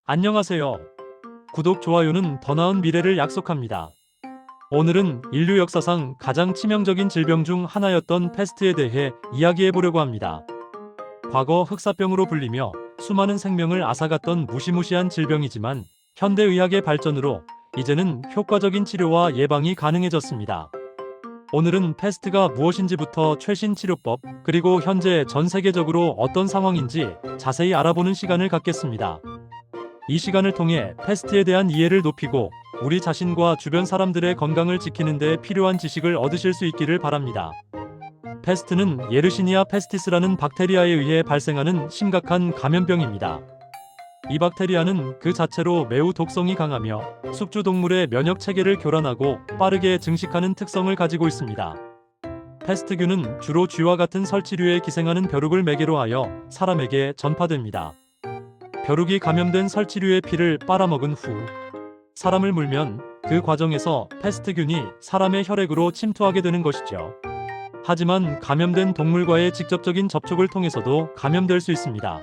안녕하세요. 구독, 좋아요는 더 나은 미래를 약속합니다. 오늘은 인류 역사상 가장 치명적인 질병 중 하나였던 패스트에 대해 이야기해 보려고 합니다. 과거 흑사병으로 불리며 수많은 생명을 앗아갔던 무시무시한 질병이지만 현대의학의 발전으로 이제는 효과적인 치료와 예방이 가능해졌습니다. 오늘은 패스트가 무엇인지부터 최신 치료법, 그리고 현재 전 세계적으로 어떤 상황인지 자세히 알아보는 시간을 갖겠습니다. 이 시간을 통해 패스트에 대한 이해를 높이고 우리 자신과 주변 사람들의 건강을 지키는 데 필요한 지식을 얻으실 수 있기를 바랍니다. 패스트는 예르시니아 페스티스라는 박테리아에 의해 발생하는 심각한 감염병입니다. 이 박테리아는 그 자체로 매우 독성이 강하며 숙주 동물의 면역 체계를 교란하고 빠르게 증식하는 특성을 가지고 있습니다. 패스트균은 주로 쥐와 같은 설치류에 기생하는 벼룩을 매개로 하여 사람에게 전파됩니다. 벼룩이 감염된 설치류의 피를 빨아먹은 후 사람을 물면 그 과정에서 패스트균이 사람의 혈액으로 침투하게 되는 것이죠. 하지만 감염된 동물과의 직접적인 접촉을 통해서도 감염될 수 있습니다.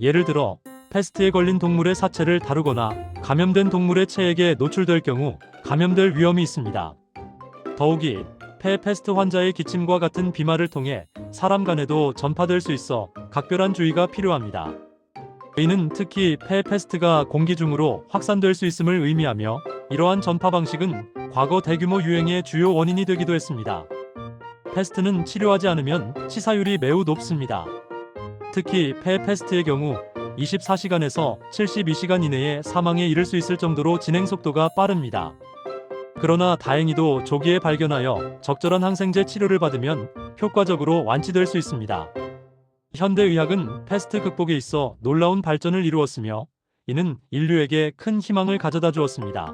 예를 들어 패스트에 걸린 동물의 사체를 다루거나 감염된 동물의 체액에 노출될 경우 감염될 위험이 있습니다. 더욱이 폐 패스트 환자의 기침과 같은 비말을 통해 사람 간에도 전파될 수 있어 각별한 주의가 필요합니다. 이는 특히 폐 패스트가 공기 중으로 확산될 수 있음을 의미하며 이러한 전파 방식은 과거 대규모 유행의 주요 원인이 되기도 했습니다. 패스트는 치료하지 않으면 치사율이 매우 높습니다. 특히 폐 패스트의 경우 24시간에서 72시간 이내에 사망에 이를 수 있을 정도로 진행 속도가 빠릅니다. 그러나 다행히도 조기에 발견하여 적절한 항생제 치료를 받으면 효과적으로 완치될 수 있습니다. 현대의학은 패스트 극복에 있어 놀라운 발전을 이루었으며 이는 인류에게 큰 희망을 가져다 주었습니다.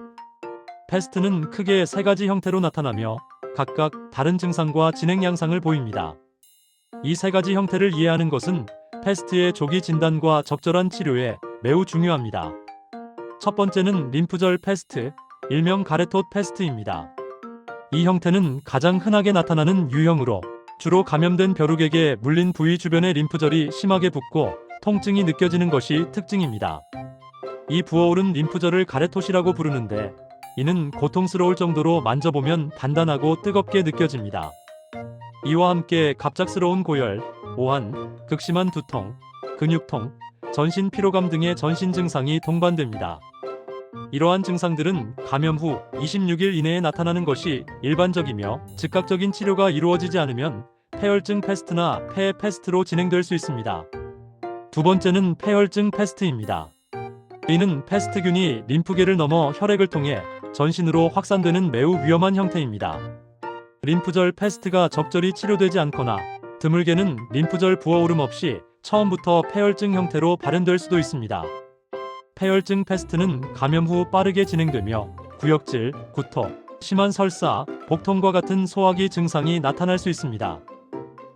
패스트는 크게 세 가지 형태로 나타나며 각각 다른 증상과 진행 양상을 보입니다. 이 세 가지 형태를 이해하는 것은 패스트의 조기 진단과 적절한 치료에 매우 중요합니다. 첫 번째는 림프절 패스트, 일명 가레톳 패스트입니다. 이 형태는 가장 흔하게 나타나는 유형으로 주로 감염된 벼룩에게 물린 부위 주변의 림프절이 심하게 붓고 통증이 느껴지는 것이 특징입니다. 이 부어오른 림프절을 가레톳이라고 부르는데 이는 고통스러울 정도로 만져보면 단단하고 뜨겁게 느껴집니다. 이와 함께 갑작스러운 고열, 오한, 극심한 두통, 근육통, 전신 피로감 등의 전신 증상이 동반됩니다. 이러한 증상들은 감염 후 26일 이내에 나타나는 것이 일반적이며 즉각적인 치료가 이루어지지 않으면 폐혈증 패스트나 폐 패스트로 진행될 수 있습니다. 두 번째는 폐혈증 패스트입니다. 이는 패스트균이 림프계를 넘어 혈액을 통해 전신으로 확산되는 매우 위험한 형태입니다. 림프절 패스트가 적절히 치료되지 않거나 드물게는 림프절 부어오름 없이 처음부터 폐혈증 형태로 발현될 수도 있습니다. 폐혈증 패스트는 감염 후 빠르게 진행되며 구역질, 구토, 심한 설사, 복통과 같은 소화기 증상이 나타날 수 있습니다.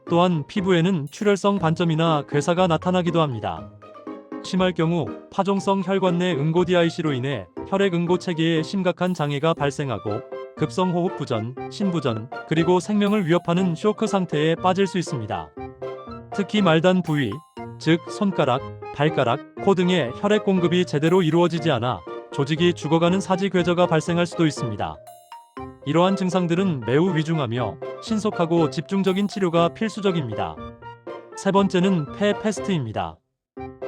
또한 피부에는 출혈성 반점이나 괴사가 나타나기도 합니다. 심할 경우 파종성 혈관 내 응고디아이시로 인해 혈액 응고 체계에 심각한 장애가 발생하고 급성호흡 부전, 신부전, 그리고 생명을 위협하는 쇼크 상태에 빠질 수 있습니다. 특히 말단 부위, 즉 손가락, 발가락, 코 등의 혈액 공급이 제대로 이루어지지 않아 조직이 죽어가는 사지괴저가 발생할 수도 있습니다. 이러한 증상들은 매우 위중하며 신속하고 집중적인 치료가 필수적입니다. 세 번째는 폐 패스트입니다.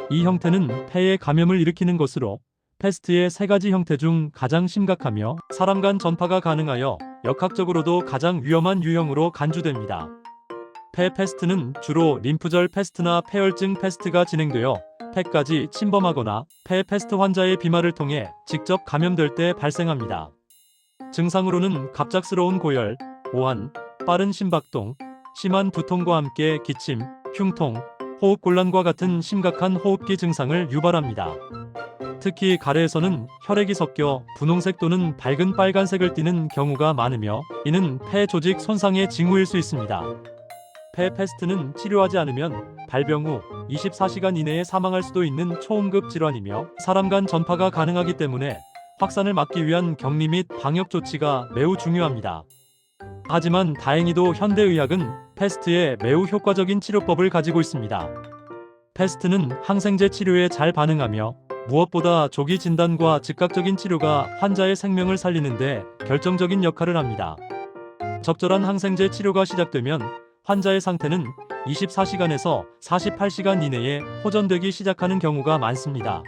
이 형태는 폐에 감염을 일으키는 것으로 패스트의 세 가지 형태 중 가장 심각하며 사람 간 전파가 가능하여 역학적으로도 가장 위험한 유형으로 간주됩니다. 폐 패스트는 주로 림프절 패스트나 폐혈증 패스트가 진행되어 폐까지 침범하거나 폐 패스트 환자의 비말을 통해 직접 감염될 때 발생합니다. 증상으로는 갑작스러운 고열, 오한, 빠른 심박동, 심한 두통과 함께 기침, 흉통, 호흡곤란과 같은 심각한 호흡기 증상을 유발합니다. 특히 가래에서는 혈액이 섞여 분홍색 또는 밝은 빨간색을 띠는 경우가 많으며 이는 폐 조직 손상의 징후일 수 있습니다. 폐 패스트는 치료하지 않으면 발병 후 24시간 이내에 사망할 수도 있는 초응급 질환이며 사람 간 전파가 가능하기 때문에 확산을 막기 위한 격리 및 방역 조치가 매우 중요합니다. 하지만 다행히도 현대의학은 패스트에 매우 효과적인 치료법을 가지고 있습니다. 패스트는 항생제 치료에 잘 반응하며 무엇보다 조기 진단과 즉각적인 치료가 환자의 생명을 살리는데 결정적인 역할을 합니다. 적절한 항생제 치료가 시작되면 환자의 상태는 24시간에서 48시간 이내에 호전되기 시작하는 경우가 많습니다.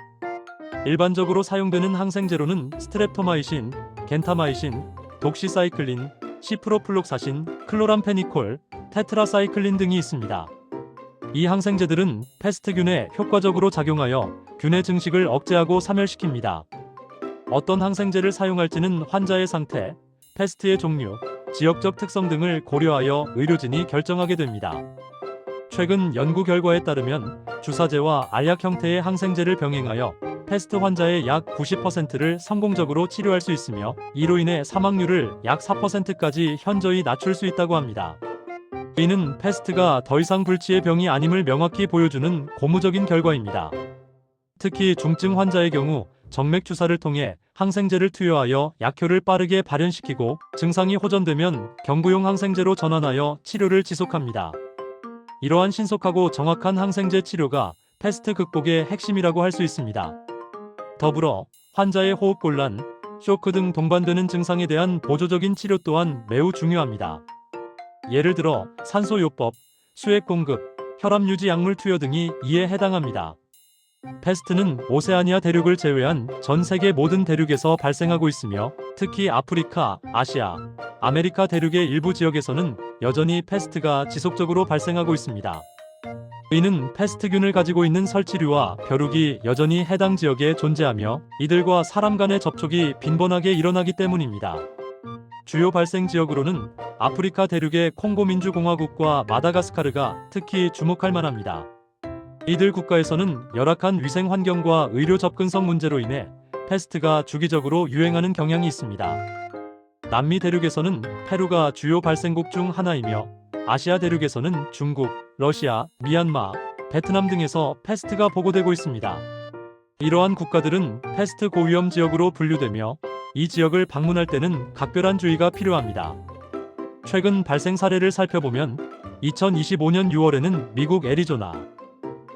일반적으로 사용되는 항생제로는 스트랩토마이신, 겐타마이신, 독시사이클린, 시프로플록사신, 클로람페니콜, 테트라사이클린 등이 있습니다. 이 항생제들은 패스트균에 효과적으로 작용하여 균의 증식을 억제하고 사멸시킵니다. 어떤 항생제를 사용할지는 환자의 상태, 패스트의 종류, 지역적 특성 등을 고려하여 의료진이 결정하게 됩니다. 최근 연구 결과에 따르면 주사제와 알약 형태의 항생제를 병행하여 패스트 환자의 약 90%를 성공적으로 치료할 수 있으며 이로 인해 사망률을 약 4%까지 현저히 낮출 수 있다고 합니다. 이는 패스트가 더 이상 불치의 병이 아님을 명확히 보여주는 고무적인 결과입니다. 특히 중증 환자의 경우 정맥 주사를 통해 항생제를 투여하여 약효를 빠르게 발현시키고 증상이 호전되면 경구용 항생제로 전환하여 치료를 지속합니다. 이러한 신속하고 정확한 항생제 치료가 패스트 극복의 핵심이라고 할 수 있습니다. 더불어 환자의 호흡곤란, 쇼크 등 동반되는 증상에 대한 보조적인 치료 또한 매우 중요합니다. 예를 들어 산소요법, 수액 공급, 혈압 유지 약물 투여 등이 이에 해당합니다. 패스트는 오세아니아 대륙을 제외한 전 세계 모든 대륙에서 발생하고 있으며 특히 아프리카, 아시아, 아메리카 대륙의 일부 지역에서는 여전히 패스트가 지속적으로 발생하고 있습니다. 이는 패스트균을 가지고 있는 설치류와 벼룩이 여전히 해당 지역에 존재하며 이들과 사람 간의 접촉이 빈번하게 일어나기 때문입니다. 주요 발생 지역으로는 아프리카 대륙의 콩고 민주공화국과 마다가스카르가 특히 주목할 만합니다. 이들 국가에서는 열악한 위생 환경과 의료 접근성 문제로 인해 패스트가 주기적으로 유행하는 경향이 있습니다. 남미 대륙에서는 페루가 주요 발생국 중 하나이며 아시아 대륙에서는 중국, 러시아, 미얀마, 베트남 등에서 패스트가 보고되고 있습니다. 이러한 국가들은 패스트 고위험 지역으로 분류되며 이 지역을 방문할 때는 각별한 주의가 필요합니다. 최근 발생 사례를 살펴보면 2025년 6월에는 미국 애리조나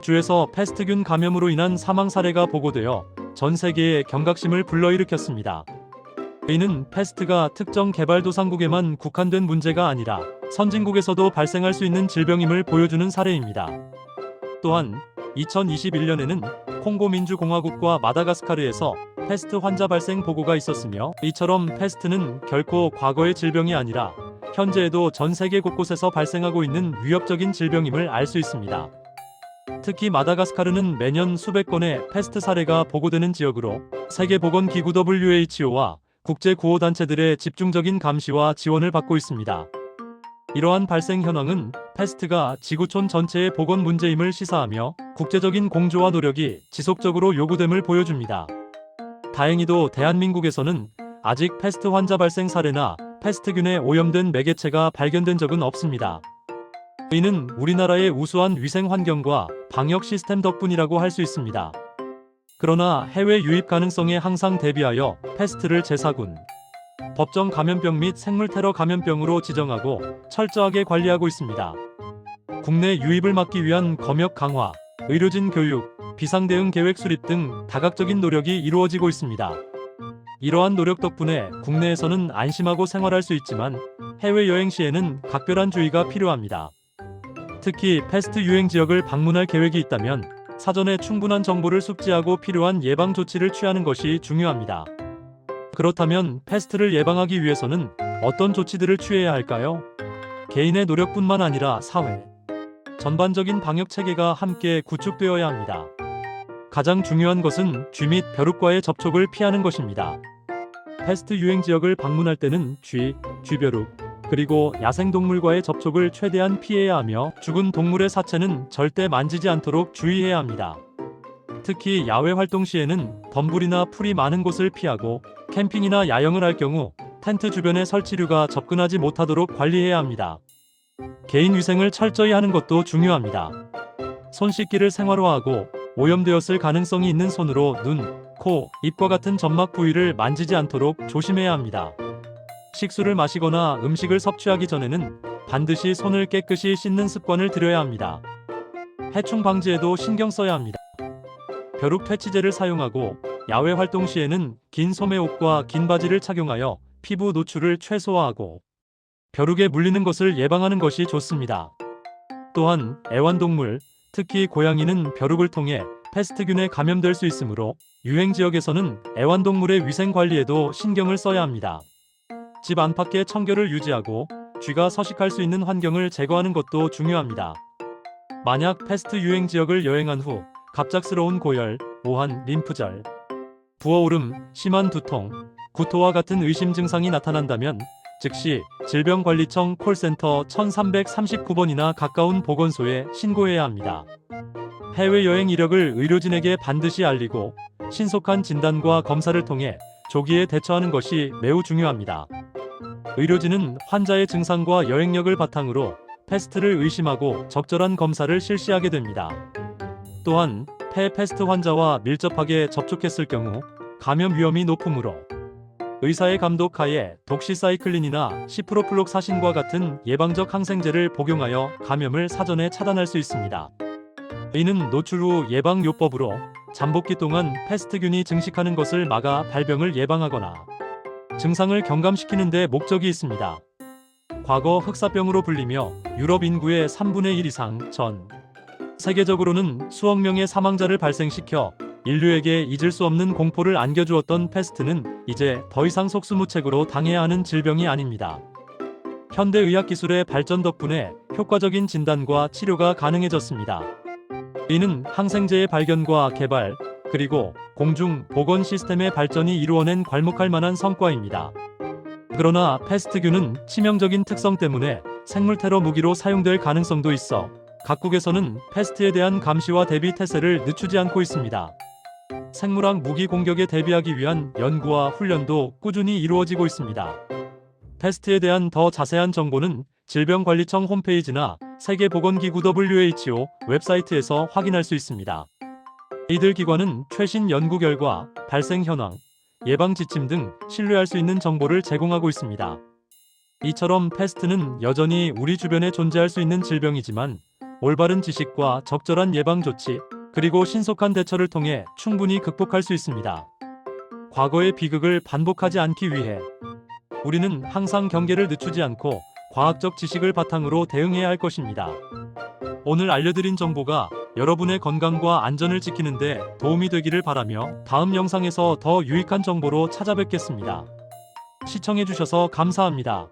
주에서 패스트균 감염으로 인한 사망 사례가 보고되어 전 세계에 경각심을 불러일으켰습니다. 이는 패스트가 특정 개발도상국에만 국한된 문제가 아니라 선진국에서도 발생할 수 있는 질병임을 보여주는 사례입니다. 또한 2021년에는 콩고 민주공화국과 마다가스카르에서 패스트 환자 발생 보고가 있었으며 이처럼 패스트는 결코 과거의 질병이 아니라 현재에도 전 세계 곳곳에서 발생하고 있는 위협적인 질병임을 알 수 있습니다. 특히 마다가스카르는 매년 수백 건의 패스트 사례가 보고되는 지역으로 세계보건기구 WHO와 국제구호단체들의 집중적인 감시와 지원을 받고 있습니다. 이러한 발생 현황은 패스트가 지구촌 전체의 보건 문제임을 시사하며 국제적인 공조와 노력이 지속적으로 요구됨을 보여줍니다. 다행히도 대한민국에서는 아직 패스트 환자 발생 사례나 패스트균에 오염된 매개체가 발견된 적은 없습니다. 이는 우리나라의 우수한 위생 환경과 방역 시스템 덕분이라고 할 수 있습니다. 그러나 해외 유입 가능성에 항상 대비하여 패스트를 제4군 법정 감염병 및 생물 테러 감염병으로 지정하고 철저하게 관리하고 있습니다. 국내 유입을 막기 위한 검역 강화, 의료진 교육, 비상대응 계획 수립 등 다각적인 노력이 이루어지고 있습니다. 이러한 노력 덕분에 국내에서는 안심하고 생활할 수 있지만 해외여행 시에는 각별한 주의가 필요합니다. 특히 패스트 유행 지역을 방문할 계획이 있다면 사전에 충분한 정보를 숙지하고 필요한 예방 조치를 취하는 것이 중요합니다. 그렇다면 패스트를 예방하기 위해서는 어떤 조치들을 취해야 할까요? 개인의 노력뿐만 아니라 사회, 전반적인 방역 체계가 함께 구축되어야 합니다. 가장 중요한 것은 쥐 및 벼룩과의 접촉을 피하는 것입니다. 패스트 유행 지역을 방문할 때는 쥐, 쥐벼룩, 그리고 야생동물과의 접촉을 최대한 피해야 하며 죽은 동물의 사체는 절대 만지지 않도록 주의해야 합니다. 특히 야외 활동 시에는 덤불이나 풀이 많은 곳을 피하고 캠핑이나 야영을 할 경우 텐트 주변에 설치류가 접근하지 못하도록 관리해야 합니다. 개인 위생을 철저히 하는 것도 중요합니다. 손 씻기를 생활화하고 오염되었을 가능성이 있는 손으로 눈, 코, 입과 같은 점막 부위를 만지지 않도록 조심해야 합니다. 식수를 마시거나 음식을 섭취하기 전에는 반드시 손을 깨끗이 씻는 습관을 들여야 합니다. 해충 방지에도 신경 써야 합니다. 벼룩 퇴치제를 사용하고 야외 활동 시에는 긴 소매옷과 긴 바지를 착용하여 피부 노출을 최소화하고 벼룩에 물리는 것을 예방하는 것이 좋습니다. 또한 애완동물, 특히 고양이는 벼룩을 통해 패스트균에 감염될 수 있으므로 유행 지역에서는 애완동물의 위생 관리에도 신경을 써야 합니다. 집 안팎의 청결을 유지하고 쥐가 서식할 수 있는 환경을 제거하는 것도 중요합니다. 만약 패스트 유행 지역을 여행한 후 갑작스러운 고열, 오한, 림프절, 부어오름, 심한 두통, 구토와 같은 의심 증상이 나타난다면 즉시 질병관리청 콜센터 1339번이나 가까운 보건소에 신고해야 합니다. 해외여행 이력을 의료진에게 반드시 알리고 신속한 진단과 검사를 통해 조기에 대처하는 것이 매우 중요합니다. 의료진은 환자의 증상과 여행력을 바탕으로 패스트를 의심하고 적절한 검사를 실시하게 됩니다. 또한 폐 패스트 환자와 밀접하게 접촉했을 경우 감염 위험이 높으므로 의사의 감독 하에 독시사이클린이나 시프로플록사신과 같은 예방적 항생제를 복용하여 감염을 사전에 차단할 수 있습니다. 이는 노출 후 예방요법으로 잠복기 동안 패스트균이 증식하는 것을 막아 발병을 예방하거나 증상을 경감시키는 데 목적이 있습니다. 과거 흑사병으로 불리며 유럽 인구의 3분의 1 이상, 전 세계적으로는 수억 명의 사망자를 발생시켜 인류에게 잊을 수 없는 공포를 안겨주었던 패스트는 이제 더 이상 속수무책으로 당해야 하는 질병이 아닙니다. 현대의학 기술의 발전 덕분에 효과적인 진단과 치료가 가능해졌습니다. 이는 항생제의 발견과 개발, 그리고 공중 보건 시스템의 발전이 이루어낸 괄목할 만한 성과입니다. 그러나 패스트균은 치명적인 특성 때문에 생물 테러 무기로 사용될 가능성도 있어 각국에서는 패스트에 대한 감시와 대비 태세를 늦추지 않고 있습니다. 생물학 무기 공격에 대비하기 위한 연구와 훈련도 꾸준히 이루어지고 있습니다. 패스트에 대한 더 자세한 정보는 질병관리청 홈페이지나 세계보건기구 WHO 웹사이트에서 확인할 수 있습니다. 이들 기관은 최신 연구 결과, 발생 현황, 예방 지침 등 신뢰할 수 있는 정보를 제공하고 있습니다. 이처럼 패스트는 여전히 우리 주변에 존재할 수 있는 질병이지만 올바른 지식과 적절한 예방 조치, 그리고 신속한 대처를 통해 충분히 극복할 수 있습니다. 과거의 비극을 반복하지 않기 위해 우리는 항상 경계를 늦추지 않고 과학적 지식을 바탕으로 대응해야 할 것입니다. 오늘 알려드린 정보가 여러분의 건강과 안전을 지키는 데 도움이 되기를 바라며 다음 영상에서 더 유익한 정보로 찾아뵙겠습니다. 시청해주셔서 감사합니다.